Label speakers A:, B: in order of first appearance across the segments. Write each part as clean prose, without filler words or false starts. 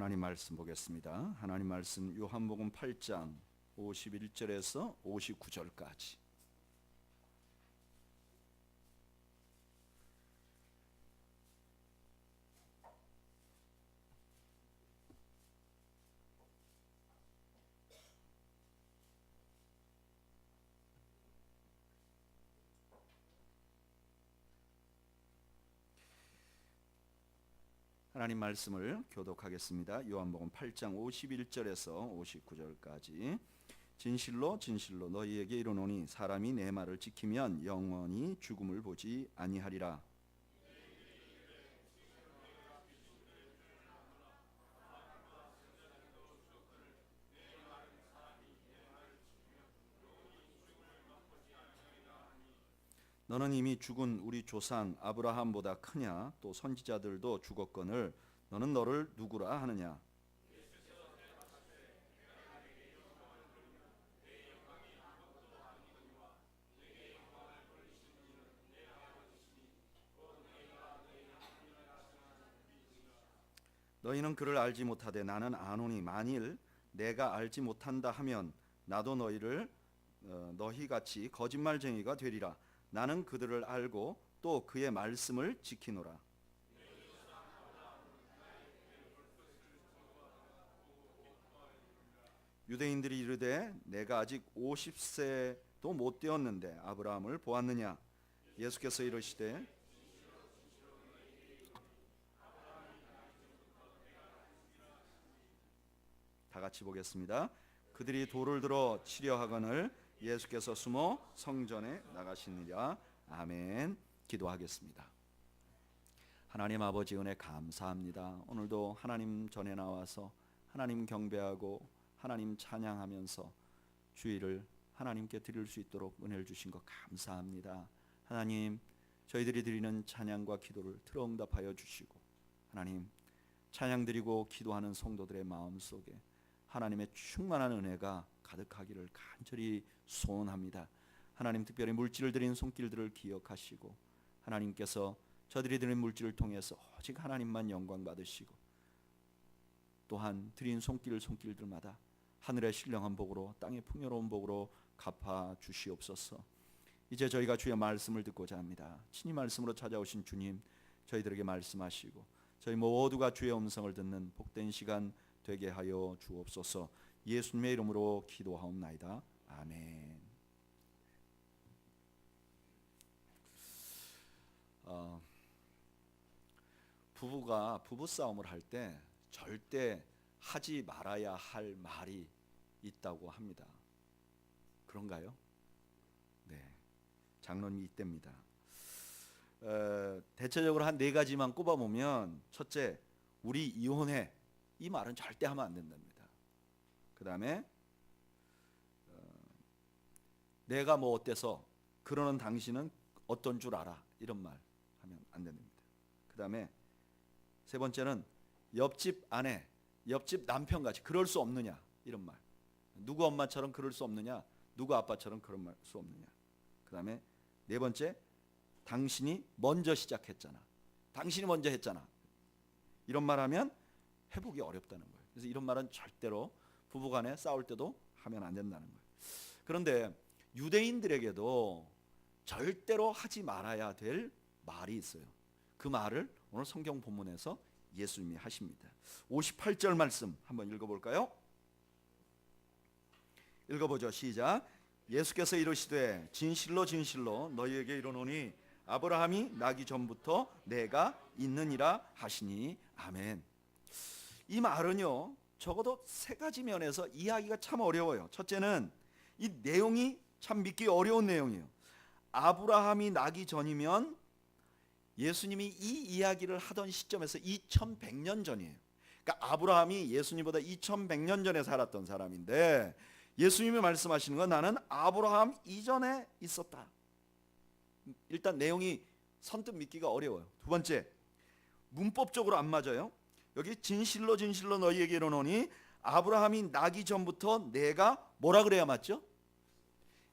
A: 하나님 말씀 보겠습니다. 하나님 말씀 요한복음 8장 51절에서 59절까지. 하나님 말씀을 교독하겠습니다. 요한복음 8장 51절에서 59절까지. 진실로 진실로 너희에게 이르노니 사람이 내 말을 지키면 영원히 죽음을 보지 아니하리라. 너는 이미 죽은 우리 조상 아브라함보다 크냐? 또 선지자들도 죽었거늘 너는 너를 누구라 하느냐? 너희는 그를 알지 못하되 나는 아노니 만일 내가 알지 못한다 하면 나도 너희를 너희같이 거짓말쟁이가 되리라. 나는 그들을 알고 또 그의 말씀을 지키노라. 유대인들이 이르되 내가 아직 50세도 못 되었는데 아브라함을 보았느냐? 예수께서 이르시되 다 같이 보겠습니다. 그들이 돌을 들어 치려 하거늘 예수께서 숨어 성전에 나가시니라. 아멘. 기도하겠습니다. 하나님 아버지 은혜 감사합니다. 오늘도 하나님 전에 나와서 하나님 경배하고 하나님 찬양하면서 주의를 하나님께 드릴 수 있도록 은혜를 주신 것 감사합니다. 하나님, 저희들이 드리는 찬양과 기도를 들어응답하여 주시고 하나님, 찬양 드리고 기도하는 성도들의 마음속에 하나님의 충만한 은혜가 가득하기를 간절히 소원합니다. 하나님, 특별히 물질을 드린 손길들을 기억하시고 하나님께서 저들이 드린 물질을 통해서 오직 하나님만 영광 받으시고 또한 드린 손길들마다 하늘의 신령한 복으로 땅의 풍요로운 복으로 갚아 주시옵소서. 이제 저희가 주의 말씀을 듣고자 합니다. 친히 말씀으로 찾아오신 주님, 저희들에게 말씀하시고 저희 모두가 주의 음성을 듣는 복된 시간 되게 하여 주옵소서. 예수님의 이름으로 기도하옵나이다. 아멘. 부부가 부부싸움을 할 때 절대 하지 말아야 할 말이 있다고 합니다. 그런가요? 네, 장론이 이때입니다. 대체적으로 한 4가지만 꼽아보면, 첫째, 우리 이혼해. 이 말은 절대 하면 안 된답니다. 그 다음에 내가 뭐 어때서 그러는 당신은 어떤 줄 알아. 이런 말 하면 안 됩니다. 그 다음에 세 번째는 옆집 아내, 옆집 남편같이 그럴 수 없느냐. 이런 말. 누구 엄마처럼 그럴 수 없느냐. 누구 아빠처럼 그럴 수 없느냐. 그 다음에 네 번째, 당신이 먼저 시작했잖아. 당신이 먼저 했잖아. 이런 말 하면 회복이 어렵다는 거예요. 그래서 이런 말은 절대로 부부간에 싸울 때도 하면 안 된다는 거예요. 그런데 유대인들에게도 절대로 하지 말아야 될 말이 있어요. 그 말을 오늘 성경 본문에서 예수님이 하십니다. 58절 말씀 한번 읽어볼까요? 읽어보죠. 시작. 예수께서 이르시되 진실로 진실로 너희에게 이르노니 아브라함이 나기 전부터 내가 있느니라 하시니. 아멘. 이 말은요, 적어도 3가지 면에서 이해하기가 참 어려워요. 첫째는 이 내용이 참 믿기 어려운 내용이에요. 아브라함이 나기 전이면 예수님이 이 이야기를 하던 시점에서 2100년 전이에요. 그러니까 아브라함이 예수님보다 2100년 전에 살았던 사람인데 예수님이 말씀하시는 건 나는 아브라함 이전에 있었다. 일단 내용이 선뜻 믿기가 어려워요. 두 번째, 문법적으로 안 맞아요. 여기 진실로 진실로 너희에게 이르노니 아브라함이 나기 전부터 내가 뭐라 그래야 맞죠?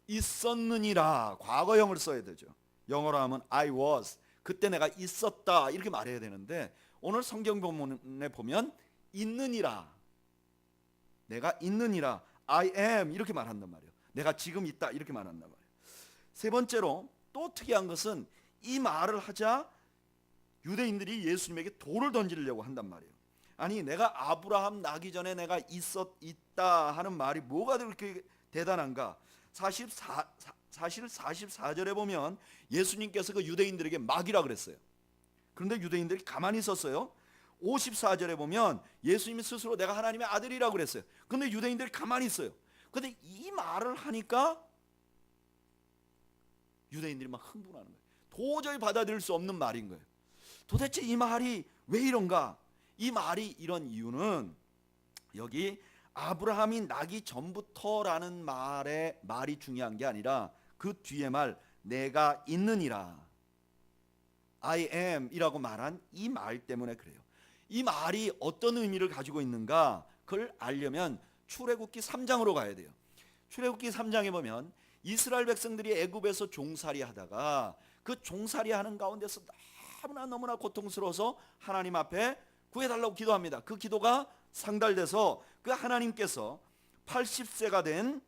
A: 있었느니라. 과거형을 써야 되죠. 영어로 하면 I was. 그때 내가 있었다 이렇게 말해야 되는데 오늘 성경 본문에 보면 있느니라. 내가 있느니라. I am 이렇게 말한단 말이에요. 내가 지금 있다 이렇게 말한단 말이에요. 세 번째로 또 특이한 것은 이 말을 하자 유대인들이 예수님에게 돌을 던지려고 한단 말이에요. 아니 내가 아브라함 나기 전에 내가 있다 하는 말이 뭐가 그렇게 대단한가? 사실 44절에 보면 예수님께서 그 유대인들에게 막이라 그랬어요. 그런데 유대인들이 가만히 있었어요. 54절에 보면 예수님이 스스로 내가 하나님의 아들이라고 그랬어요. 그런데 유대인들이 가만히 있어요. 그런데 이 말을 하니까 유대인들이 막 흥분하는 거예요. 도저히 받아들일 수 없는 말인 거예요. 도대체 이 말이 왜 이런가? 이 말이 이런 이유는 여기 아브라함이 나기 전부터라는 말이 중요한 게 아니라 그 뒤에 말 내가 있느니라 I am 이라고 말한 이 말 때문에 그래요. 이 말이 어떤 의미를 가지고 있는가 그걸 알려면 출애굽기 3장으로 가야 돼요. 출애굽기 3장에 보면 이스라엘 백성들이 애굽에서 종살이 하다가 그 종살이 하는 가운데서 너무나 고통스러워서 하나님 앞에 구해달라고 기도합니다. 그 기도가 상달돼서 그 하나님께서 80세가 된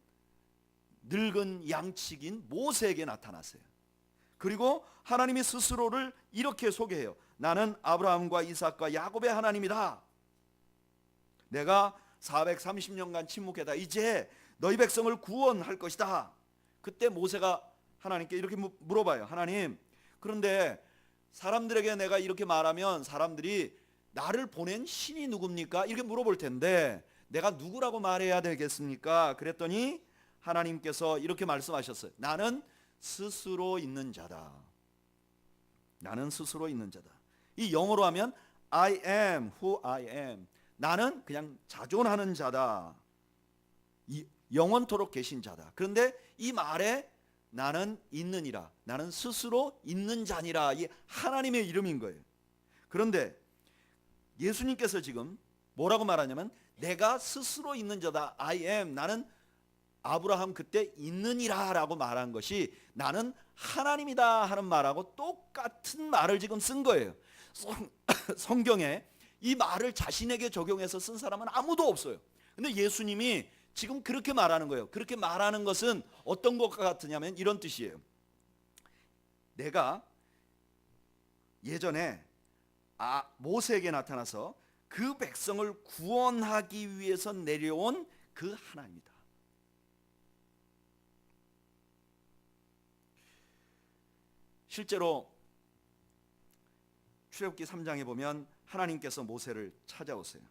A: 늙은 양치기인 모세에게 나타났어요. 그리고 하나님이 스스로를 이렇게 소개해요. 나는 아브라함과 이삭과 야곱의 하나님이다. 내가 430년간 침묵했다. 이제 너희 백성을 구원할 것이다. 그때 모세가 하나님께 이렇게 물어봐요. 하나님, 그런데 사람들에게 내가 이렇게 말하면 사람들이 나를 보낸 신이 누굽니까? 이렇게 물어볼 텐데 내가 누구라고 말해야 되겠습니까? 그랬더니 하나님께서 이렇게 말씀하셨어요. 나는 스스로 있는 자다. 나는 스스로 있는 자다. 이 영어로 하면 I am who I am. 나는 그냥 자존하는 자다. 영원토록 계신 자다. 그런데 이 말에 나는 있느니라. 나는 스스로 있는 자니라. 이 하나님의 이름인 거예요. 그런데 예수님께서 지금 뭐라고 말하냐면 내가 스스로 있는 자다. I am. 나는 아브라함 그때 있느니라 라고 말한 것이 나는 하나님이다 하는 말하고 똑같은 말을 지금 쓴 거예요. 성경에 이 말을 자신에게 적용해서 쓴 사람은 아무도 없어요. 근데 예수님이 지금 그렇게 말하는 거예요. 그렇게 말하는 것은 어떤 것과 같으냐면 이런 뜻이에요. 내가 예전에 모세에게 나타나서 그 백성을 구원하기 위해서 내려온 그 하나님이다. 실제로 출애굽기 3장에 보면 하나님께서 모세를 찾아오세요.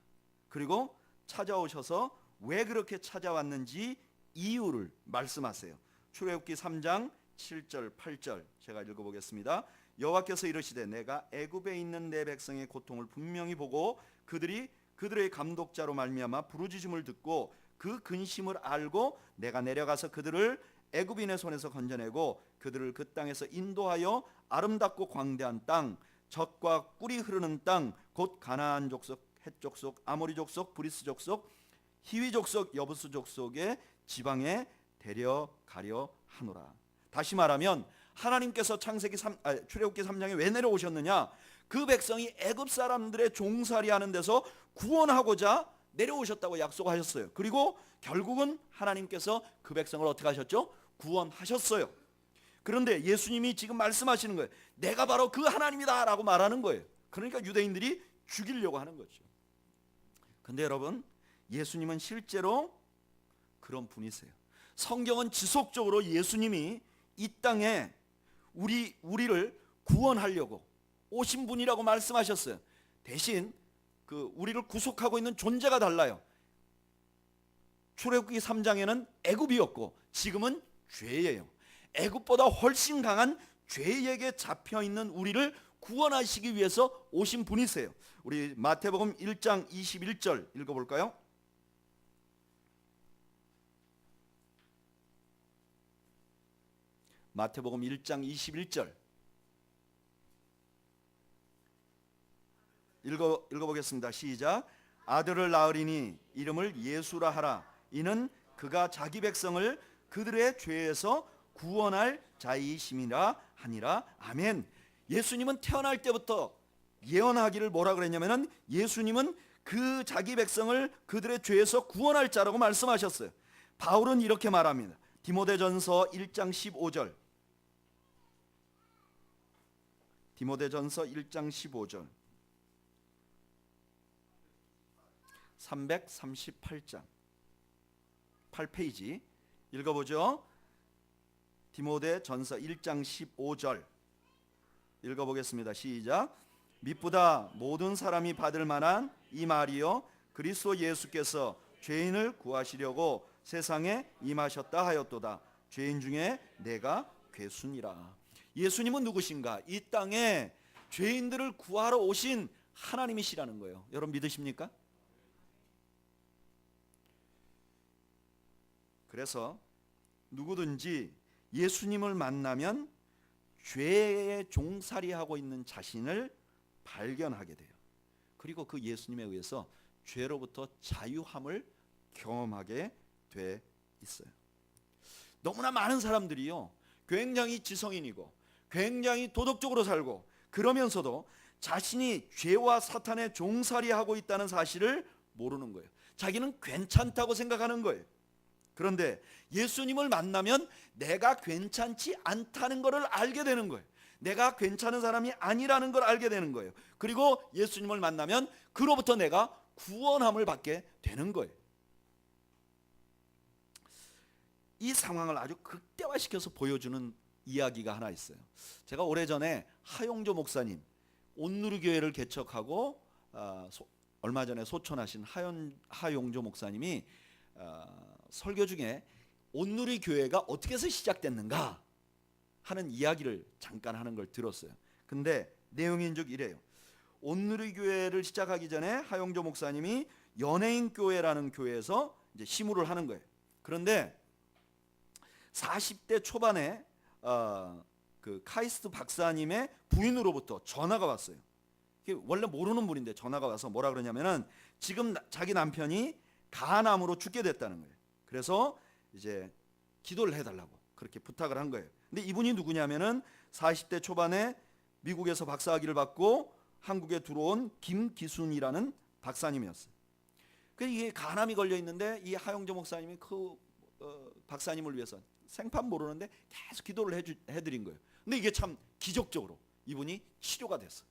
A: 그리고 찾아오셔서 왜 그렇게 찾아왔는지 이유를 말씀하세요. 출애굽기 3장 7절 8절 제가 읽어보겠습니다. 여호와께서 이르시되 내가 애굽에 있는 내 백성의 고통을 분명히 보고 그들의 감독자로 말미암아 부르짖음을 듣고 그 근심을 알고 내가 내려가서 그들을 애굽인의 손에서 건져내고 그들을 그 땅에서 인도하여 아름답고 광대한 땅 젖과 꿀이 흐르는 땅 곧 가나안 족속, 헷 족속, 아모리 족속, 브리스 족속, 히위 족속, 여부스 족속의 지방에 데려가려 하노라. 다시 말하면 하나님께서 출애굽기 3장에 왜 내려오셨느냐? 그 백성이 애굽 사람들의 종살이 하는 데서 구원하고자 내려오셨다고 약속하셨어요. 그리고 결국은 하나님께서 그 백성을 어떻게 하셨죠? 구원하셨어요. 그런데 예수님이 지금 말씀하시는 거예요. 내가 바로 그 하나님이다 라고 말하는 거예요. 그러니까 유대인들이 죽이려고 하는 거죠. 근데 여러분, 예수님은 실제로 그런 분이세요. 성경은 지속적으로 예수님이 이 땅에 우리를 구원하려고 오신 분이라고 말씀하셨어요. 대신 우리를 구속하고 있는 존재가 달라요. 출애굽기 3장에는 애굽이었고 지금은 죄예요. 애굽보다 훨씬 강한 죄에게 잡혀 있는 우리를 구원하시기 위해서 오신 분이세요. 우리 마태복음 1장 21절 읽어볼까요? 마태복음 1장 21절 읽어보겠습니다. 시작. 아들을 낳으리니 이름을 예수라 하라. 이는 그가 자기 백성을 그들의 죄에서 구원할 자이심이라 하니라. 아멘. 예수님은 태어날 때부터 예언하기를 뭐라 그랬냐면은 예수님은 그 자기 백성을 그들의 죄에서 구원할 자라고 말씀하셨어요. 바울은 이렇게 말합니다. 디모데전서 1장 15절. 디모데전서 1장 15절. 338장 8페이지 읽어보죠. 디모데전서 1장 15절 읽어보겠습니다. 시작. 밑보다 모든 사람이 받을 만한 이 말이요 그리스도 예수께서 죄인을 구하시려고 세상에 임하셨다 하였도다. 죄인 중에 내가 괴순이라. 예수님은 누구신가? 이 땅에 죄인들을 구하러 오신 하나님이시라는 거예요. 여러분 믿으십니까? 그래서 누구든지 예수님을 만나면 죄의 종살이하고 있는 자신을 발견하게 돼요. 그리고 그 예수님에 의해서 죄로부터 자유함을 경험하게 돼 있어요. 너무나 많은 사람들이요 굉장히 지성인이고 굉장히 도덕적으로 살고 그러면서도 자신이 죄와 사탄의 종살이하고 있다는 사실을 모르는 거예요. 자기는 괜찮다고 생각하는 거예요. 그런데 예수님을 만나면 내가 괜찮지 않다는 것을 알게 되는 거예요. 내가 괜찮은 사람이 아니라는 걸 알게 되는 거예요. 그리고 예수님을 만나면 그로부터 내가 구원함을 받게 되는 거예요. 이 상황을 아주 극대화시켜서 보여주는 이야기가 하나 있어요. 제가 오래전에 하용조 목사님 온누리교회를 개척하고 얼마 전에 소천하신 하용조 목사님이 설교 중에 온누리교회가 어떻게 해서 시작됐는가 하는 이야기를 잠깐 하는 걸 들었어요. 근데 내용인즉 이래요. 온누리교회를 시작하기 전에 하용조 목사님이 연예인교회라는 교회에서 이제 시무를 하는 거예요. 그런데 40대 초반에 그 카이스트 박사님의 부인으로부터 전화가 왔어요. 원래 모르는 분인데 전화가 와서 뭐라 그러냐면은 지금 자기 남편이 간암으로 죽게 됐다는 거예요. 그래서 이제 기도를 해달라고 그렇게 부탁을 한 거예요. 근데 이분이 누구냐면은 40대 초반에 미국에서 박사학위를 받고 한국에 들어온 김기순이라는 박사님이었어요. 그래서 이게 간암이 걸려 있는데 이 하용조 목사님이 그 박사님을 위해서 생판 모르는데 계속 기도를 해드린 거예요. 근데 이게 참 기적적으로 이분이 치료가 됐어요.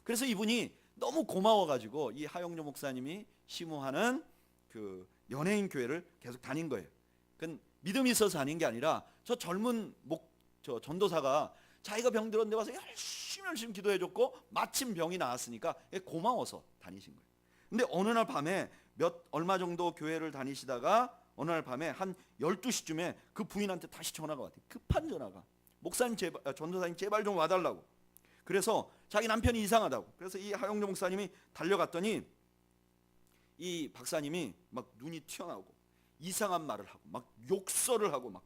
A: 그래서 이분이 너무 고마워가지고 이 하용조 목사님이 시무하는 그 연예인 교회를 계속 다닌 거예요. 그건 믿음이 있어서 다닌 게 아니라 저 젊은 저 전도사가 자기가 병들었는데 와서 열심히 기도해줬고 마침 병이 나았으니까 고마워서 다니신 거예요. 근데 어느 날 밤에 얼마 정도 교회를 다니시다가 어느 날 밤에 한 12시쯤에 그 부인한테 다시 전화가 왔대요. 급한 전화가. 목사님 전도사님 제발 좀 와달라고. 그래서 자기 남편이 이상하다고. 그래서 이 하용조 목사님이 달려갔더니 이 박사님이 막 눈이 튀어나오고 이상한 말을 하고 막 욕설을 하고 막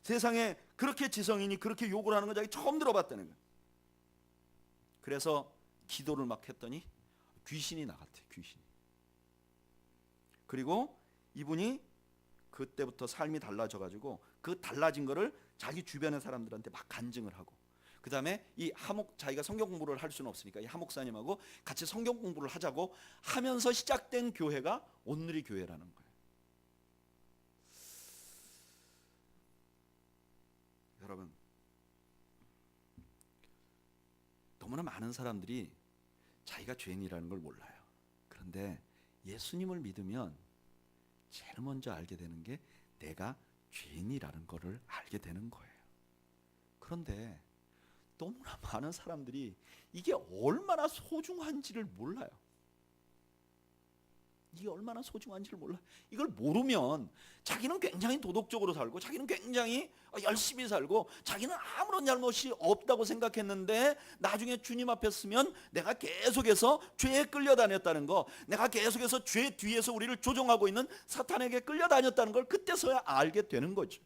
A: 세상에 그렇게 지성인이 그렇게 욕을 하는 건 자기 처음 들어봤다는 거예요. 그래서 기도를 막 했더니 귀신이 나갔대요. 귀신이. 그리고 이분이 그때부터 삶이 달라져가지고 그 달라진 거를 자기 주변의 사람들한테 막 간증을 하고 그 다음에 이 자기가 성경 공부를 할 수는 없으니까 이 하목사님하고 같이 성경 공부를 하자고 하면서 시작된 교회가 온누리 교회라는 거예요. 여러분, 너무나 많은 사람들이 자기가 죄인이라는 걸 몰라요. 그런데 예수님을 믿으면 제일 먼저 알게 되는 게 내가 죄인이라는 것을 알게 되는 거예요. 그런데 너무나 많은 사람들이 이게 얼마나 소중한지를 몰라요. 이게 얼마나 소중한지를 몰라. 이걸 모르면 자기는 굉장히 도덕적으로 살고 자기는 굉장히 열심히 살고 자기는 아무런 잘못이 없다고 생각했는데 나중에 주님 앞에 서면 내가 계속해서 죄에 끌려다녔다는 거, 내가 계속해서 죄 뒤에서 우리를 조종하고 있는 사탄에게 끌려다녔다는 걸 그때서야 알게 되는 거죠.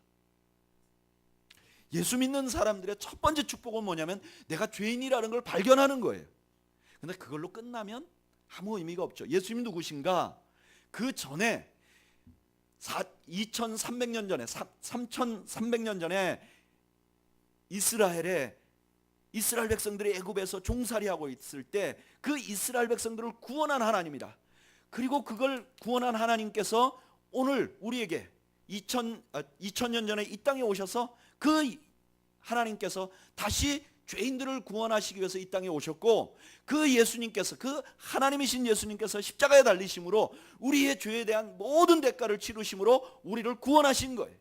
A: 예수 믿는 사람들의 첫 번째 축복은 뭐냐면 내가 죄인이라는 걸 발견하는 거예요. 근데 그걸로 끝나면 아무 의미가 없죠. 예수님이 누구신가? 그 전에 2300년 전에 3300년 전에 이스라엘 백성들이 애굽에서 종살이하고 있을 때 그 이스라엘 백성들을 구원한 하나님이다. 그리고 그걸 구원한 하나님께서 오늘 우리에게 2000년 전에 이 땅에 오셔서 그 하나님께서 다시 죄인들을 구원하시기 위해서 이 땅에 오셨고, 그 예수님께서, 그 하나님이신 예수님께서 십자가에 달리심으로 우리의 죄에 대한 모든 대가를 치르심으로 우리를 구원하신 거예요.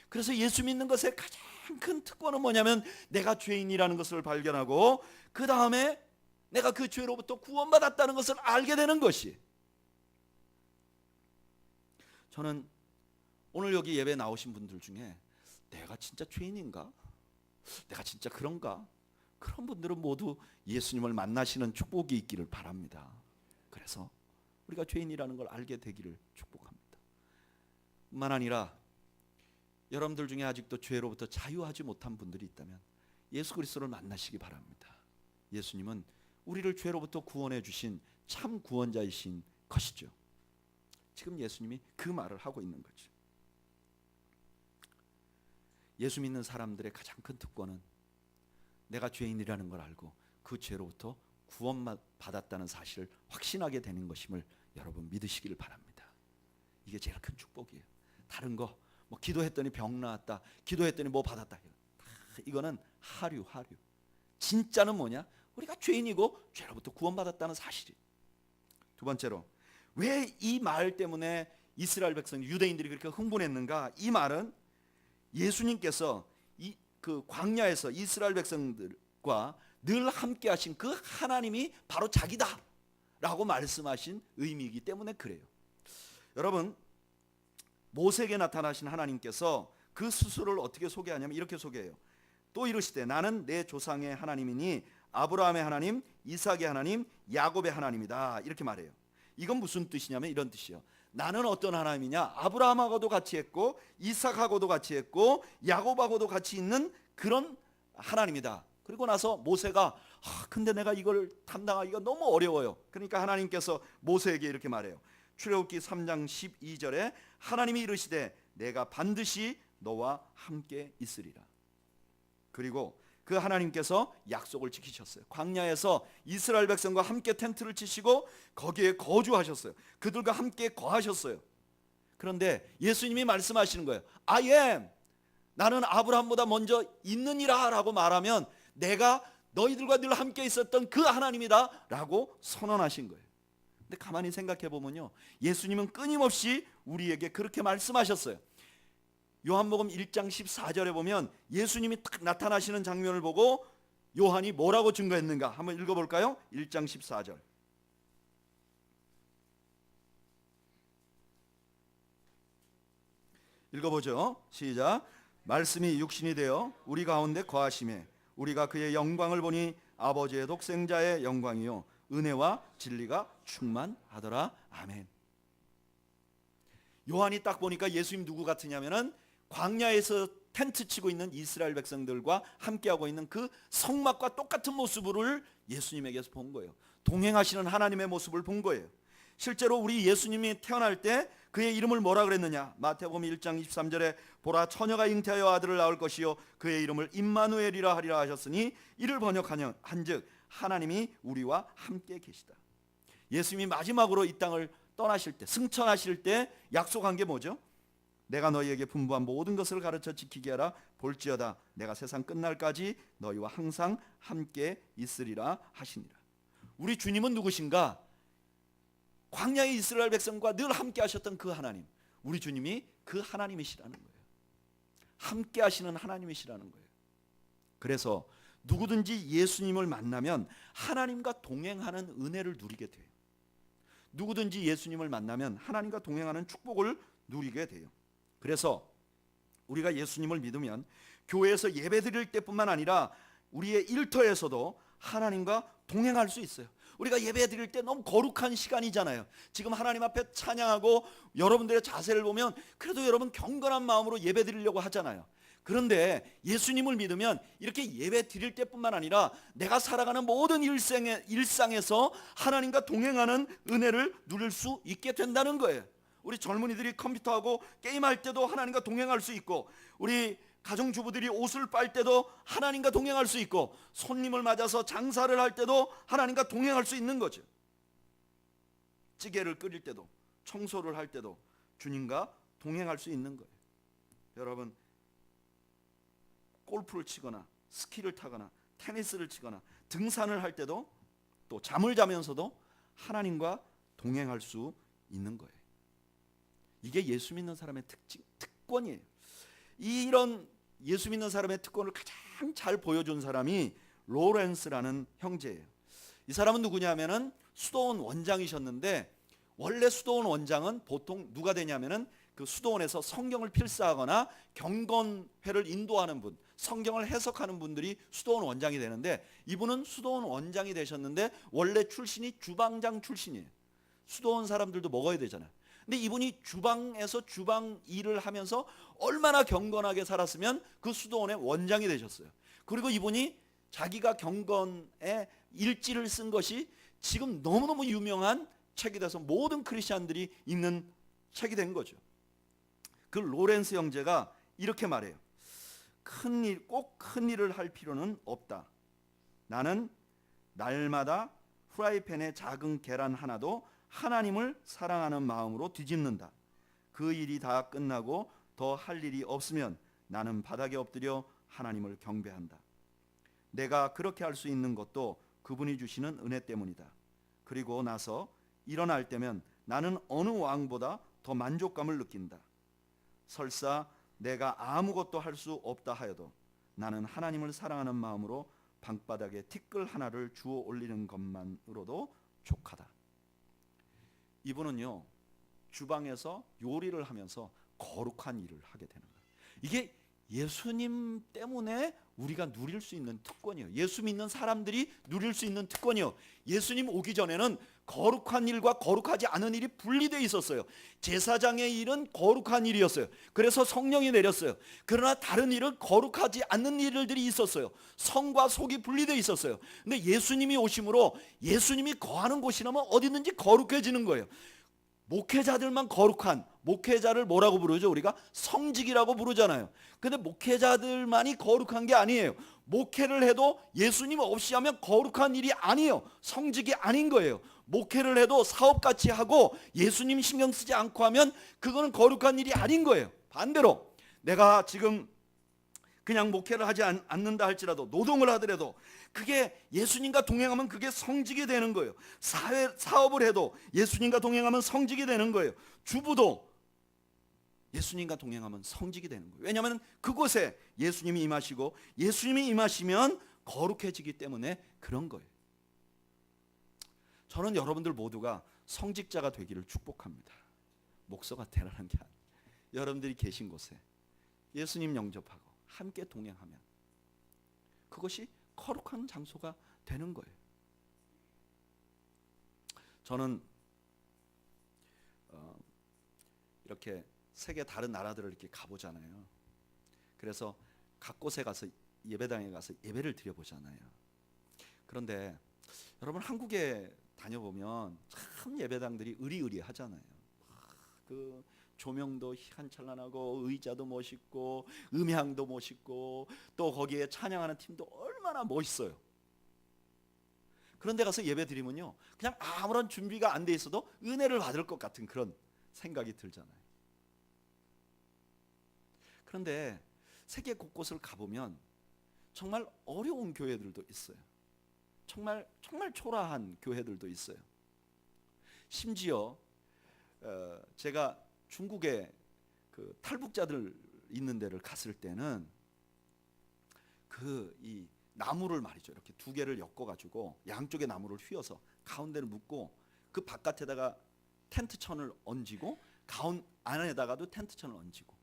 A: 그래서 예수 믿는 것의 가장 큰 특권은 뭐냐면 내가 죄인이라는 것을 발견하고 그 다음에 내가 그 죄로부터 구원받았다는 것을 알게 되는 것이. 저는 오늘 여기 예배 나오신 분들 중에 내가 진짜 죄인인가? 내가 진짜 그런가? 그런 분들은 모두 예수님을 만나시는 축복이 있기를 바랍니다. 그래서 우리가 죄인이라는 걸 알게 되기를 축복합니다. 뿐만 아니라 여러분들 중에 아직도 죄로부터 자유하지 못한 분들이 있다면 예수 그리스도를 만나시기 바랍니다. 예수님은 우리를 죄로부터 구원해 주신 참 구원자이신 것이죠. 지금 예수님이 그 말을 하고 있는 거죠. 예수 믿는 사람들의 가장 큰 특권은 내가 죄인이라는 걸 알고 그 죄로부터 구원받았다는 사실을 확신하게 되는 것임을 여러분 믿으시기를 바랍니다. 이게 제일 큰 축복이에요. 다른 거 뭐 기도했더니 병 나았다, 기도했더니 뭐 받았다, 이거는 하류. 진짜는 뭐냐? 우리가 죄인이고 죄로부터 구원받았다는 사실이. 두 번째로, 왜 이 말 때문에 이스라엘 백성, 유대인들이 그렇게 흥분했는가? 이 말은 예수님께서 그 광야에서 이스라엘 백성들과 늘 함께 하신 그 하나님이 바로 자기다 라고 말씀하신 의미이기 때문에 그래요. 여러분, 모세에게 나타나신 하나님께서 그 스스로를 어떻게 소개하냐면 이렇게 소개해요. 또 이르시되 나는 내 조상의 하나님이니 아브라함의 하나님, 이삭의 하나님, 야곱의 하나님이다, 이렇게 말해요. 이건 무슨 뜻이냐면 이런 뜻이에요. 나는 어떤 하나님이냐? 아브라함하고도 같이 했고 이삭하고도 같이 했고 야곱하고도 같이 있는 그런 하나님이다. 그리고 나서 모세가 근데 내가 이걸 감당하기가 너무 어려워요. 그러니까 하나님께서 모세에게 이렇게 말해요. 출애굽기 3장 12절에 하나님이 이르시되 내가 반드시 너와 함께 있으리라. 그리고 그 하나님께서 약속을 지키셨어요. 광야에서 이스라엘 백성과 함께 텐트를 치시고 거기에 거주하셨어요. 그들과 함께 거하셨어요. 그런데 예수님이 말씀하시는 거예요. I am, 나는 아브라함보다 먼저 있느니라 라고 말하면 내가 너희들과 늘 함께 있었던 그 하나님이다 라고 선언하신 거예요. 근데 가만히 생각해 보면요, 예수님은 끊임없이 우리에게 그렇게 말씀하셨어요. 요한복음 1장 14절에 보면 예수님이 딱 나타나시는 장면을 보고 요한이 뭐라고 증거했는가 한번 읽어볼까요? 1장 14절. 읽어보죠. 시작. 말씀이 육신이 되어 우리 가운데 거하심에 우리가 그의 영광을 보니 아버지의 독생자의 영광이요 은혜와 진리가 충만하더라. 아멘. 요한이 딱 보니까 예수님 누구 같으냐면은 광야에서 텐트 치고 있는 이스라엘 백성들과 함께하고 있는 그 성막과 똑같은 모습을 예수님에게서 본 거예요. 동행하시는 하나님의 모습을 본 거예요. 실제로 우리 예수님이 태어날 때 그의 이름을 뭐라 그랬느냐? 마태복음 1장 23절에 보라 처녀가 잉태하여 아들을 낳을 것이요 그의 이름을 임마누엘이라 하리라 하셨으니 이를 번역하여 한즉 하나님이 우리와 함께 계시다. 예수님이 마지막으로 이 땅을 떠나실 때, 승천하실 때 약속한 게 뭐죠? 내가 너희에게 분부한 모든 것을 가르쳐 지키게 하라. 볼지어다 내가 세상 끝날까지 너희와 항상 함께 있으리라 하시니라. 우리 주님은 누구신가? 광야의 이스라엘 백성과 늘 함께 하셨던 그 하나님, 우리 주님이 그 하나님이시라는 거예요. 함께 하시는 하나님이시라는 거예요. 그래서 누구든지 예수님을 만나면 하나님과 동행하는 은혜를 누리게 돼요. 누구든지 예수님을 만나면 하나님과 동행하는 축복을 누리게 돼요. 그래서 우리가 예수님을 믿으면 교회에서 예배 드릴 때뿐만 아니라 우리의 일터에서도 하나님과 동행할 수 있어요. 우리가 예배 드릴 때 너무 거룩한 시간이잖아요. 지금 하나님 앞에 찬양하고 여러분들의 자세를 보면 그래도 여러분 경건한 마음으로 예배 드리려고 하잖아요. 그런데 예수님을 믿으면 이렇게 예배 드릴 때뿐만 아니라 내가 살아가는 모든 일상에서 하나님과 동행하는 은혜를 누릴 수 있게 된다는 거예요. 우리 젊은이들이 컴퓨터하고 게임할 때도 하나님과 동행할 수 있고, 우리 가정주부들이 옷을 빨 때도 하나님과 동행할 수 있고, 손님을 맞아서 장사를 할 때도 하나님과 동행할 수 있는 거죠. 찌개를 끓일 때도, 청소를 할 때도 주님과 동행할 수 있는 거예요. 여러분, 골프를 치거나 스키를 타거나 테니스를 치거나 등산을 할 때도, 또 잠을 자면서도 하나님과 동행할 수 있는 거예요. 이게 예수 믿는 사람의 특권이에요. 이런 예수 믿는 사람의 특권을 가장 잘 보여준 사람이 로렌스라는 형제예요. 이 사람은 누구냐면은 수도원 원장이셨는데, 원래 수도원 원장은 보통 누가 되냐면은 그 수도원에서 성경을 필사하거나 경건회를 인도하는 분, 성경을 해석하는 분들이 수도원 원장이 되는데, 이분은 수도원 원장이 되셨는데 원래 출신이 주방장 출신이에요. 수도원 사람들도 먹어야 되잖아요. 근데 이분이 주방에서 주방 일을 하면서 얼마나 경건하게 살았으면 그 수도원의 원장이 되셨어요. 그리고 이분이 자기가 경건의 일지를 쓴 것이 지금 너무너무 유명한 책이 돼서 모든 크리스찬들이 읽는 책이 된 거죠. 그 로렌스 형제가 이렇게 말해요. 꼭 큰 일을 할 필요는 없다. 나는 날마다 프라이팬에 작은 계란 하나도 하나님을 사랑하는 마음으로 뒤집는다. 그 일이 다 끝나고 더 할 일이 없으면 나는 바닥에 엎드려 하나님을 경배한다. 내가 그렇게 할 수 있는 것도 그분이 주시는 은혜 때문이다. 그리고 나서 일어날 때면 나는 어느 왕보다 더 만족감을 느낀다. 설사 내가 아무것도 할 수 없다 하여도 나는 하나님을 사랑하는 마음으로 방바닥에 티끌 하나를 주워 올리는 것만으로도 족하다. 이분은요, 주방에서 요리를 하면서 거룩한 일을 하게 되는 거예요. 이게 예수님 때문에 우리가 누릴 수 있는 특권이에요. 예수 믿는 사람들이 누릴 수 있는 특권이에요. 예수님 오기 전에는 거룩한 일과 거룩하지 않은 일이 분리되어 있었어요. 제사장의 일은 거룩한 일이었어요. 그래서 성령이 내렸어요. 그러나 다른 일은 거룩하지 않는 일들이 있었어요. 성과 속이 분리되어 있었어요. 근데 예수님이 오심으로 예수님이 거하는 곳이라면 어디든지 거룩해지는 거예요. 목회자들만 거룩한, 목회자를 뭐라고 부르죠? 우리가 성직이라고 부르잖아요. 근데 목회자들만이 거룩한 게 아니에요. 목회를 해도 예수님 없이 하면 거룩한 일이 아니에요. 성직이 아닌 거예요. 목회를 해도 사업같이 하고 예수님 신경 쓰지 않고 하면 그거는 거룩한 일이 아닌 거예요. 반대로 내가 지금 그냥 목회를 하지 않는다 할지라도, 노동을 하더라도 그게 예수님과 동행하면 그게 성직이 되는 거예요. 사업을 해도 예수님과 동행하면 성직이 되는 거예요. 주부도 예수님과 동행하면 성직이 되는 거예요. 왜냐하면 그곳에 예수님이 임하시고, 예수님이 임하시면 거룩해지기 때문에 그런 거예요. 저는 여러분들 모두가 성직자가 되기를 축복합니다. 목사가 되라는 게 아니에요. 여러분들이 계신 곳에 예수님 영접하고 함께 동행하면 그것이 거룩한 장소가 되는 거예요. 저는 이렇게 세계 다른 나라들을 이렇게 가보잖아요. 그래서 각 곳에 가서 예배당에 가서 예배를 드려보잖아요. 그런데 여러분, 한국에 다녀보면 참 예배당들이 의리의리하잖아요. 그 조명도 희한찬란하고 의자도 멋있고 음향도 멋있고 또 거기에 찬양하는 팀도 얼마나 멋있어요. 그런 데 가서 예배 드리면요, 그냥 아무런 준비가 안 돼 있어도 은혜를 받을 것 같은 그런 생각이 들잖아요. 그런데 세계 곳곳을 가보면 정말 어려운 교회들도 있어요. 정말 초라한 교회들도 있어요. 심지어 제가 중국에 그 탈북자들 있는 데를 갔을 때는 이 나무를 말이죠, 이렇게 두 개를 엮어가지고 양쪽에 나무를 휘어서 가운데를 묶고 그 바깥에다가 텐트천을 얹고 가운 안에다가도 텐트천을 얹고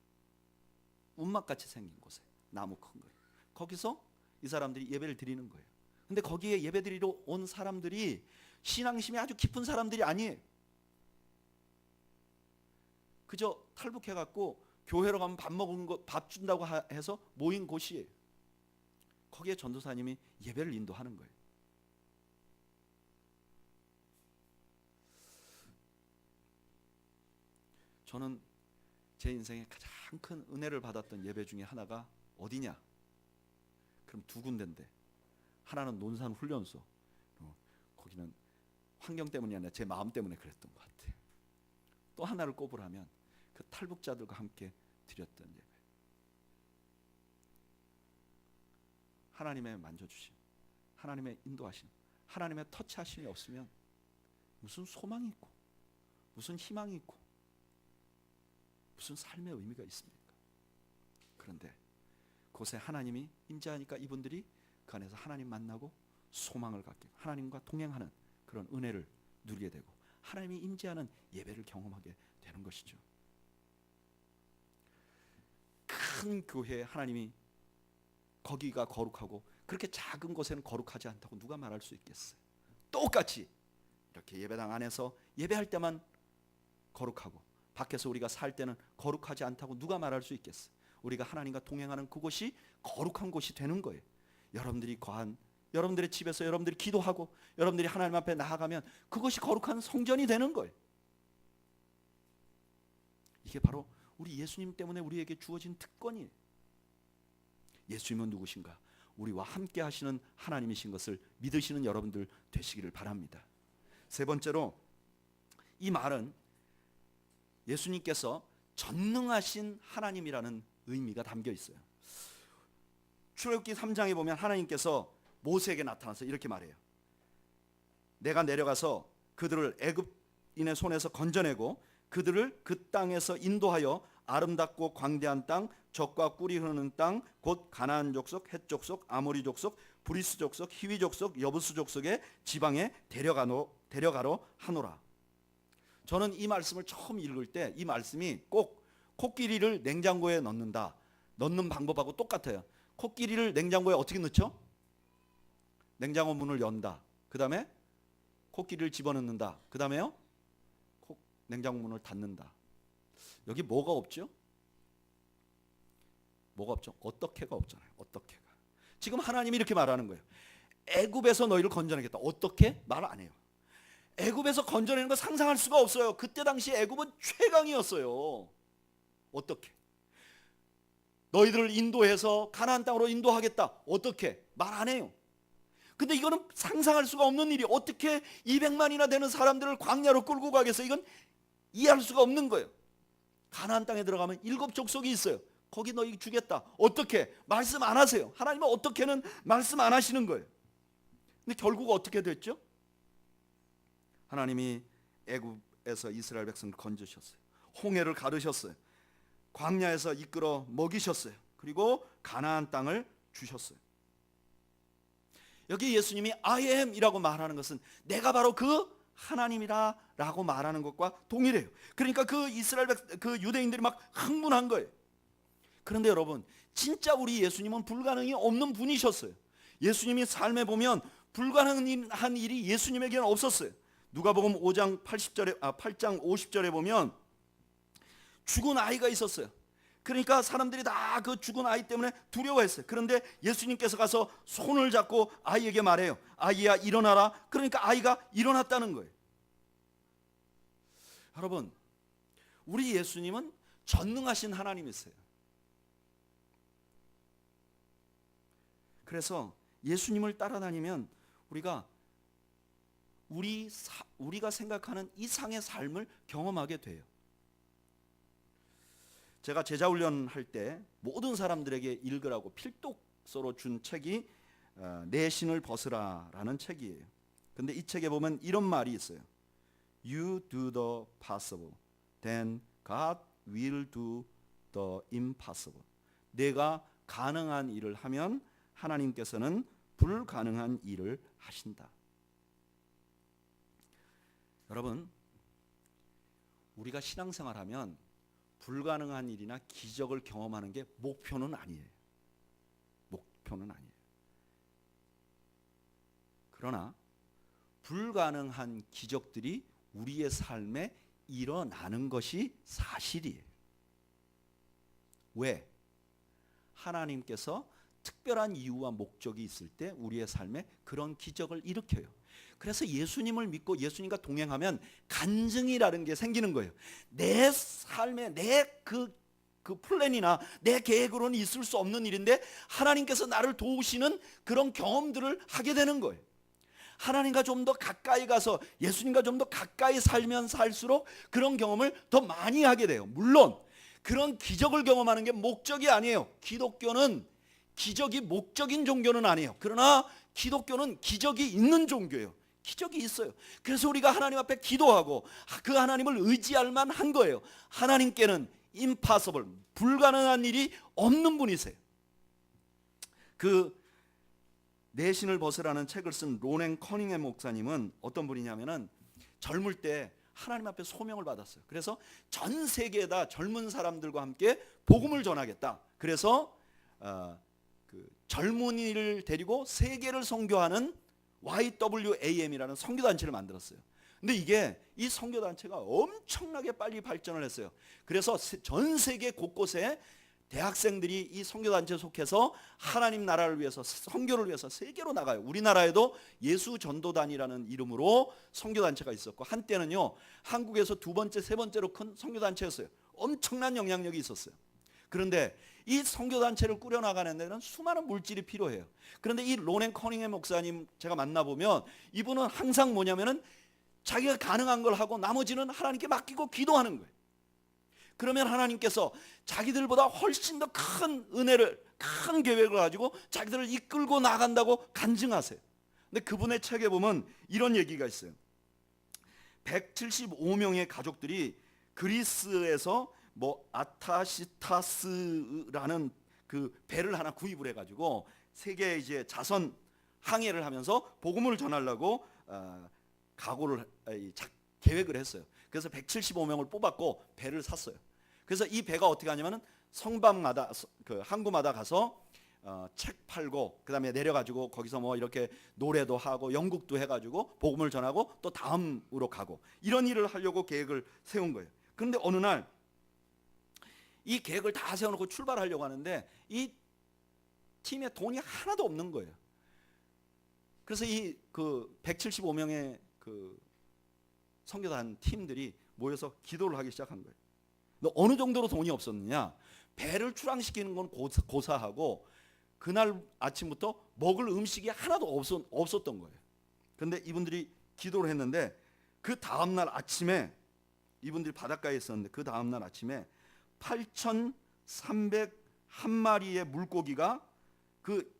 A: 운막같이 생긴 곳에 나무 큰 거예요. 거기서 이 사람들이 예배를 드리는 거예요. 근데 거기에 예배 드리러 온 사람들이 신앙심이 아주 깊은 사람들이 아니에요. 그저 탈북해갖고 교회로 가면 밥 준다고 해서 모인 곳이에요. 거기에 전도사님이 예배를 인도하는 거예요. 저는 제 인생에 가장 큰 은혜를 받았던 예배 중에 하나가 어디냐? 그럼 두 군데인데, 하나는 논산 훈련소, 거기는 환경 때문이 아니라 제 마음 때문에 그랬던 것 같아요. 또 하나를 꼽으라면 그 탈북자들과 함께 드렸던 예배. 하나님의 만져주심, 하나님의 인도하심, 하나님의 터치하심이 없으면 무슨 소망이 있고 무슨 희망이 있고 무슨 삶의 의미가 있습니까? 그런데 그곳에 하나님이 임재하니까 이분들이 그 안에서 하나님 만나고 소망을 갖게, 하나님과 동행하는 그런 은혜를 누리게 되고 하나님이 임재하는 예배를 경험하게 되는 것이죠. 큰 교회에 하나님이 거기가 거룩하고 그렇게 작은 곳에는 거룩하지 않다고 누가 말할 수 있겠어요? 똑같이 이렇게 예배당 안에서 예배할 때만 거룩하고 밖에서 우리가 살 때는 거룩하지 않다고 누가 말할 수 있겠어요? 우리가 하나님과 동행하는 그곳이 거룩한 곳이 되는 거예요. 여러분들이 거한 여러분들의 집에서 여러분들이 기도하고 여러분들이 하나님 앞에 나아가면 그것이 거룩한 성전이 되는 거예요. 이게 바로 우리 예수님 때문에 우리에게 주어진 특권이에요. 예수님은 누구신가? 우리와 함께 하시는 하나님이신 것을 믿으시는 여러분들 되시기를 바랍니다. 세 번째로 이 말은 예수님께서 전능하신 하나님이라는 의미가 담겨 있어요. 출애굽기 3장에 보면 하나님께서 모세에게 나타나서 이렇게 말해요. 내가 내려가서 그들을 애굽인의 손에서 건져내고 그들을 그 땅에서 인도하여 아름답고 광대한 땅, 젖과 꿀이 흐르는 땅, 곧 가나안 족속, 헷 족속, 아모리 족속, 브리스 족속, 히위 족속, 여부스 족속의 지방에 데려가러 하노라. 저는 이 말씀을 처음 읽을 때 이 말씀이 꼭 코끼리를 냉장고에 넣는 방법하고 똑같아요. 코끼리를 냉장고에 어떻게 넣죠? 냉장고 문을 연다. 그 다음에 코끼리를 집어넣는다. 그 다음에요? 냉장고 문을 닫는다. 여기 뭐가 없죠? 뭐가 없죠? 어떻게가 없잖아요. 어떻게가. 지금 하나님이 이렇게 말하는 거예요. 애굽에서 너희를 건져내겠다. 어떻게? 말 안 해요. 애굽에서 건져내는 거 상상할 수가 없어요. 그때 당시 애굽은 최강이었어요. 어떻게? 너희들을 인도해서 가나안 땅으로 인도하겠다. 어떻게? 말 안 해요. 근데 이거는 상상할 수가 없는 일이 어떻게 200만이나 되는 사람들을 광야로 끌고 가겠어요? 이건 이해할 수가 없는 거예요. 가나안 땅에 들어가면 7 족속이 있어요. 거기 너희 주겠다. 어떻게? 말씀 안 하세요. 하나님은 어떻게는 말씀 안 하시는 거예요. 근데 결국 어떻게 됐죠? 하나님이 애굽에서 이스라엘 백성을 건지셨어요. 홍해를 가르셨어요. 광야에서 이끌어 먹이셨어요. 그리고 가나안 땅을 주셨어요. 여기 예수님이 I am이라고 말하는 것은 내가 바로 그 하나님이다 라고 말하는 것과 동일해요. 그러니까 그 그 유대인들이 막 흥분한 거예요. 그런데 여러분, 진짜 우리 예수님은 불가능이 없는 분이셨어요. 예수님이 삶에 보면 불가능한 일이 예수님에게는 없었어요. 누가복음 8장 50절에 보면 죽은 아이가 있었어요. 그러니까 사람들이 다 그 죽은 아이 때문에 두려워했어요. 그런데 예수님께서 가서 손을 잡고 아이에게 말해요. 아이야 일어나라. 그러니까 아이가 일어났다는 거예요. 여러분, 우리 예수님은 전능하신 하나님이세요. 그래서 예수님을 따라다니면 우리가 생각하는 이상의 삶을 경험하게 돼요. 제가 제자훈련 할 때 모든 사람들에게 읽으라고 필독서로 준 책이 내 신을 벗으라라는 책이에요. 근데 이 책에 보면 이런 말이 있어요. You do the possible, then God will do the impossible. 내가 가능한 일을 하면 하나님께서는 불가능한 일을 하신다. 여러분, 우리가 신앙생활하면 불가능한 일이나 기적을 경험하는 게 목표는 아니에요. 목표는 아니에요. 그러나 불가능한 기적들이 우리의 삶에 일어나는 것이 사실이에요. 왜? 하나님께서 특별한 이유와 목적이 있을 때 우리의 삶에 그런 기적을 일으켜요. 그래서 예수님을 믿고 예수님과 동행하면 간증이라는 게 생기는 거예요. 내 삶에 내 그 플랜이나 내 계획으로는 있을 수 없는 일인데 하나님께서 나를 도우시는 그런 경험들을 하게 되는 거예요. 하나님과 좀 더 가까이 가서 예수님과 좀 더 가까이 살면 살수록 그런 경험을 더 많이 하게 돼요. 물론 그런 기적을 경험하는 게 목적이 아니에요. 기독교는 기적이 목적인 종교는 아니에요. 그러나 기독교는 기적이 있는 종교예요. 기적이 있어요. 그래서 우리가 하나님 앞에 기도하고 그 하나님을 의지할 만한 거예요. 하나님께는 impossible, 불가능한 일이 없는 분이세요. 그 내신을 벗으라는 책을 쓴 로넨 커닝햄 목사님은 어떤 분이냐면은 젊을 때 하나님 앞에 소명을 받았어요. 그래서 전 세계에다 젊은 사람들과 함께 복음을 전하겠다. 그래서 그 젊은이를 데리고 세계를 선교하는 YWAM이라는 선교단체를 만들었어요. 근데 이 선교단체가 엄청나게 빨리 발전을 했어요. 그래서 전 세계 곳곳에 대학생들이 이 선교단체에 속해서 하나님 나라를 위해서 선교를 위해서 세계로 나가요. 우리나라에도 예수전도단이라는 이름으로 선교단체가 있었고 한때는요 한국에서 두 번째 세 번째로 큰 선교단체였어요. 엄청난 영향력이 있었어요. 그런데 이 선교단체를 꾸려나가는 데는 수많은 물질이 필요해요. 그런데 이 로넨 커닝햄 목사님 제가 만나보면 이분은 항상 뭐냐면은 자기가 가능한 걸 하고 나머지는 하나님께 맡기고 기도하는 거예요. 그러면 하나님께서 자기들보다 훨씬 더 큰 은혜를, 큰 계획을 가지고 자기들을 이끌고 나간다고 간증하세요. 근데 그분의 책에 보면 이런 얘기가 있어요. 175명의 가족들이 그리스에서 뭐 아타시타스라는 그 배를 하나 구입을 해가지고 세계 이제 자선 항해를 하면서 복음을 전하려고 계획을 했어요. 그래서 175명을 뽑았고 배를 샀어요. 그래서 이 배가 어떻게 하냐면은 성방마다 그 항구마다 가서 책 팔고 그다음에 내려가지고 거기서 뭐 이렇게 노래도 하고 연극도 해가지고 복음을 전하고 또 다음으로 가고 이런 일을 하려고 계획을 세운 거예요. 그런데 어느 날 이 계획을 다 세워놓고 출발하려고 하는데 이 팀에 돈이 하나도 없는 거예요. 그래서 이 그 175명의 그 선교단 팀들이 모여서 기도를 하기 시작한 거예요. 너 어느 정도로 돈이 없었느냐? 배를 출항시키는 건 고사하고 그날 아침부터 먹을 음식이 하나도 없었던 거예요. 그런데 이분들이 기도를 했는데 그 다음날 아침에 이분들이 바닷가에 있었는데 그 다음날 아침에 8,301마리의 물고기가 그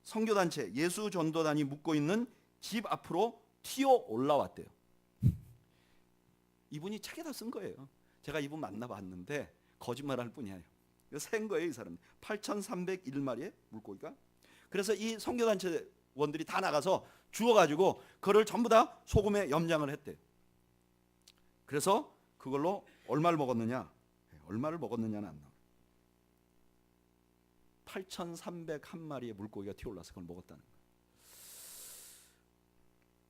A: 선교단체 예수전도단이 묵고 있는 집 앞으로 튀어 올라왔대요. 이분이 책에다 쓴 거예요. 제가 이분 만나봤는데 거짓말할 뿐이에요. 센 거예요, 이 사람. 8,301마리의 물고기가. 그래서 이 선교단체원들이 다 나가서 주워가지고 그걸 전부 다 소금에 염장을 했대요. 그래서 그걸로 얼마를 먹었느냐? 얼마를 먹었느냐는 안 나와요. 8,301마리의 물고기가 튀어올라서 그걸 먹었다는 거예요.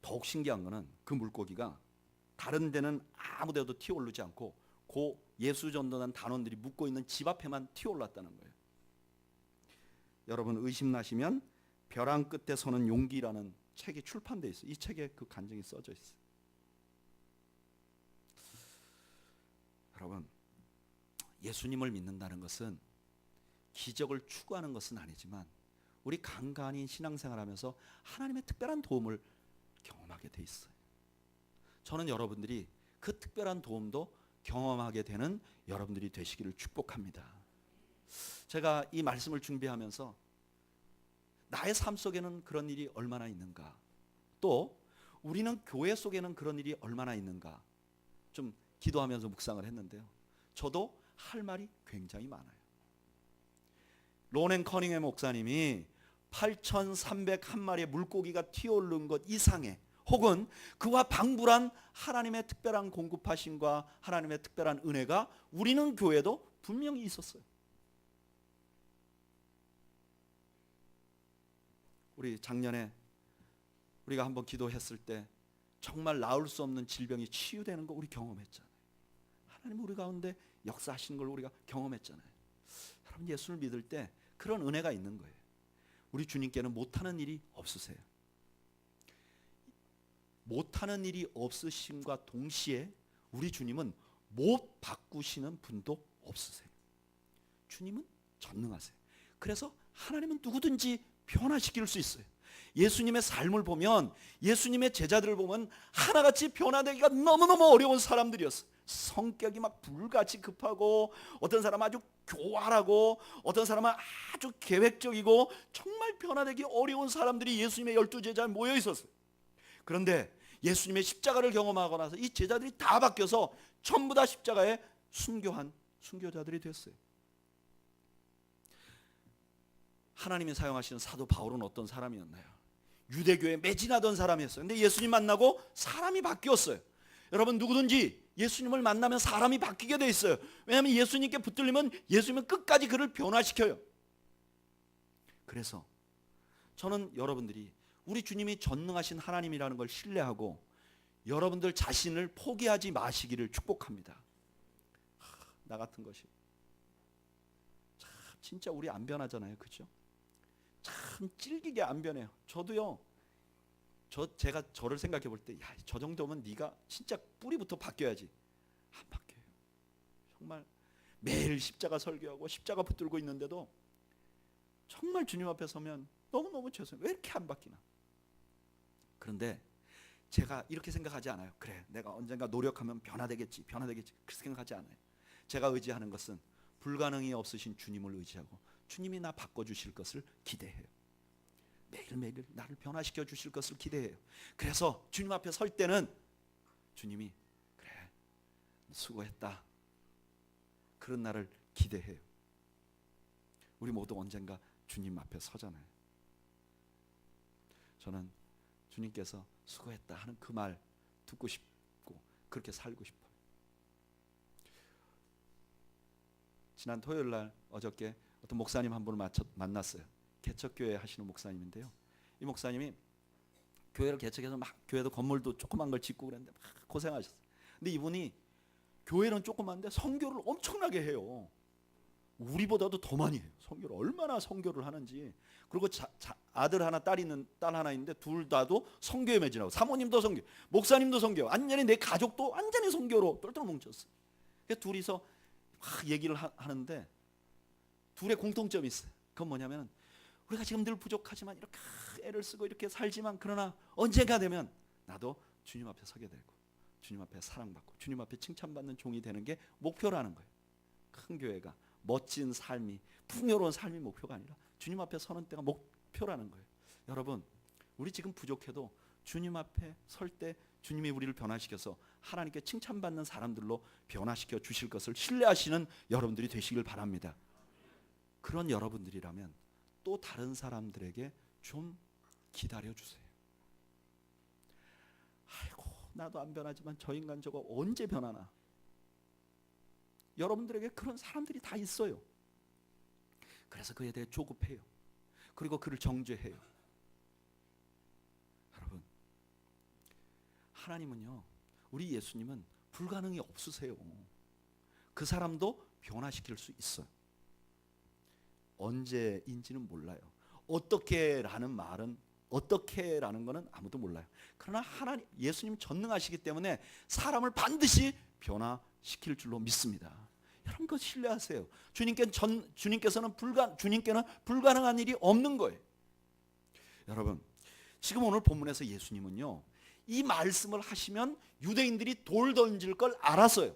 A: 더욱 신기한 거는 그 물고기가 다른 데는 아무 데도 튀어오르지 않고 그 예수전도단 단원들이 묵고 있는 집 앞에만 튀어올랐다는 거예요. 여러분 의심나시면 벼랑 끝에 서는 용기라는 책이 출판되어 있어요. 이 책에 그 간증이 써져 있어요. 여러분 예수님을 믿는다는 것은 기적을 추구하는 것은 아니지만 우리 간간히 신앙생활하면서 하나님의 특별한 도움을 경험하게 돼 있어요. 저는 여러분들이 그 특별한 도움도 경험하게 되는 여러분들이 되시기를 축복합니다. 제가 이 말씀을 준비하면서 나의 삶 속에는 그런 일이 얼마나 있는가, 또 우리는 교회 속에는 그런 일이 얼마나 있는가 좀 기도하면서 묵상을 했는데요. 저도 할 말이 굉장히 많아요. 로넨 커닝햄 목사님이 8,301마리의 물고기가 튀어오른 것 이상의 혹은 그와 방불한 하나님의 특별한 공급하심과 하나님의 특별한 은혜가 우리는 교회도 분명히 있었어요. 우리 작년에 우리가 한번 기도했을 때 정말 나을 수 없는 질병이 치유되는 거 우리 경험했잖아요. 하나님 우리 가운데 역사하시는 걸 우리가 경험했잖아요. 여러분 예수를 믿을 때 그런 은혜가 있는 거예요. 우리 주님께는 못하는 일이 없으세요. 못하는 일이 없으심과 동시에 우리 주님은 못 바꾸시는 분도 없으세요. 주님은 전능하세요. 그래서 하나님은 누구든지 변화시킬 수 있어요. 예수님의 삶을 보면, 예수님의 제자들을 보면 하나같이 변화되기가 너무너무 어려운 사람들이었어요. 성격이 막 불같이 급하고, 어떤 사람은 아주 교활하고, 어떤 사람은 아주 계획적이고, 정말 변화되기 어려운 사람들이 예수님의 12제자에 모여 있었어요. 그런데 예수님의 십자가를 경험하고 나서 이 제자들이 다 바뀌어서 전부 다 십자가에 순교한 순교자들이 됐어요. 하나님이 사용하시는 사도 바울은 어떤 사람이었나요? 유대교에 매진하던 사람이었어요. 근데 예수님 만나고 사람이 바뀌었어요. 여러분, 누구든지 예수님을 만나면 사람이 바뀌게 돼 있어요. 왜냐하면 예수님께 붙들리면 예수님은 끝까지 그를 변화시켜요. 그래서 저는 여러분들이 우리 주님이 전능하신 하나님이라는 걸 신뢰하고 여러분들 자신을 포기하지 마시기를 축복합니다. 나 같은 것이 참 진짜 우리 안 변하잖아요, 그렇죠? 참 찔기게 안 변해요. 저도요. 제가 저를 생각해 볼 때, 야, 저 정도면 네가 진짜 뿌리부터 바뀌어야지. 안 바뀌어요. 정말 매일 십자가 설교하고 십자가 붙들고 있는데도 정말 주님 앞에 서면 너무너무 죄송해요. 왜 이렇게 안 바뀌나? 그런데 제가 이렇게 생각하지 않아요. 그래, 내가 언젠가 노력하면 변화되겠지, 변화되겠지. 그렇게 생각하지 않아요. 제가 의지하는 것은 불가능이 없으신 주님을 의지하고 주님이 나 바꿔주실 것을 기대해요. 매일매일 나를 변화시켜 주실 것을 기대해요. 그래서 주님 앞에 설 때는 주님이 그래, 수고했다, 그런 날을 기대해요. 우리 모두 언젠가 주님 앞에 서잖아요. 저는 주님께서 수고했다 하는 그 말 듣고 싶고 그렇게 살고 싶어요. 지난 토요일 날 어저께 어떤 목사님 한 분을 만났어요. 개척교회 하시는 목사님인데요. 이 목사님이 교회를 개척해서 막 교회도 건물도 조그만 걸 짓고 그랬는데 막 고생하셨어요. 근데 이분이 교회는 조그만데 선교를 엄청나게 해요. 우리보다도 더 많이 해요. 선교를 얼마나 선교를 하는지. 그리고 아들 하나 딸 하나 있는데 둘 다도 선교에 매진하고, 사모님도 선교, 목사님도 선교, 완전히 내 가족도 완전히 선교로 똘똘 뭉쳤어요. 둘이서 막 얘기를 하는데 둘의 공통점이 있어요. 그건 뭐냐면 우리가 지금 늘 부족하지만 이렇게 애를 쓰고 이렇게 살지만, 그러나 언젠가 되면 나도 주님 앞에 서게 되고 주님 앞에 사랑받고 주님 앞에 칭찬받는 종이 되는 게 목표라는 거예요. 큰 교회가 멋진 삶이, 풍요로운 삶이 목표가 아니라 주님 앞에 서는 때가 목표라는 거예요. 여러분, 우리 지금 부족해도 주님 앞에 설 때 주님이 우리를 변화시켜서 하나님께 칭찬받는 사람들로 변화시켜 주실 것을 신뢰하시는 여러분들이 되시길 바랍니다. 그런 여러분들이라면 또 다른 사람들에게 좀 기다려주세요. 아이고, 나도 안 변하지만 저 인간 저거 언제 변하나. 여러분들에게 그런 사람들이 다 있어요. 그래서 그에 대해 조급해요. 그리고 그를 정죄해요. 여러분, 하나님은요, 우리 예수님은 불가능이 없으세요. 그 사람도 변화시킬 수 있어요. 언제인지는 몰라요. 어떻게라는 말은, 어떻게라는 것은 아무도 몰라요. 그러나 하나님, 예수님 전능하시기 때문에 사람을 반드시 변화시킬 줄로 믿습니다. 여러분, 그거 신뢰하세요. 주님께서는 주님께는 불가능한 일이 없는 거예요. 여러분, 지금 오늘 본문에서 예수님은요, 이 말씀을 하시면 유대인들이 돌 던질 걸 알았어요.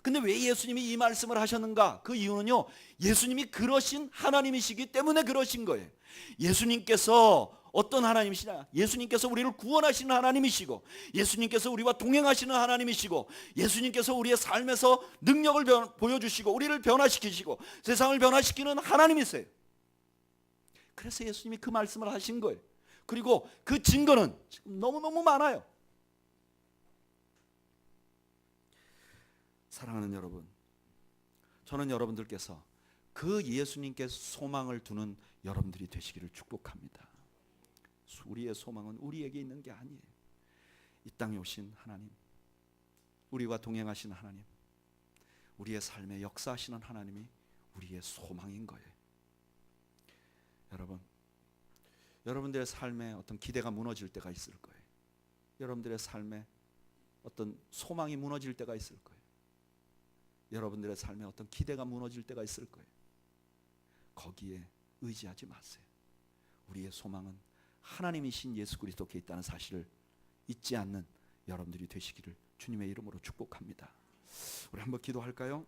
A: 근데 왜 예수님이 이 말씀을 하셨는가? 그 이유는요, 예수님이 그러신 하나님이시기 때문에 그러신 거예요. 예수님께서 어떤 하나님이시냐? 예수님께서 우리를 구원하시는 하나님이시고, 예수님께서 우리와 동행하시는 하나님이시고, 예수님께서 우리의 삶에서 능력을 보여주시고 우리를 변화시키시고 세상을 변화시키는 하나님이세요. 그래서 예수님이 그 말씀을 하신 거예요. 그리고 그 증거는 지금 너무너무 많아요. 사랑하는 여러분, 저는 여러분들께서 그 예수님께 소망을 두는 여러분들이 되시기를 축복합니다. 우리의 소망은 우리에게 있는 게 아니에요. 이 땅에 오신 하나님, 우리와 동행하신 하나님, 우리의 삶에 역사하시는 하나님이 우리의 소망인 거예요. 여러분, 여러분들의 삶에 어떤 기대가 무너질 때가 있을 거예요. 여러분들의 삶에 어떤 소망이 무너질 때가 있을 거예요. 여러분들의 삶에 어떤 기대가 무너질 때가 있을 거예요. 거기에 의지하지 마세요. 우리의 소망은 하나님이신 예수 그리스도께 있다는 사실을 잊지 않는 여러분들이 되시기를 주님의 이름으로 축복합니다. 우리 한번 기도할까요?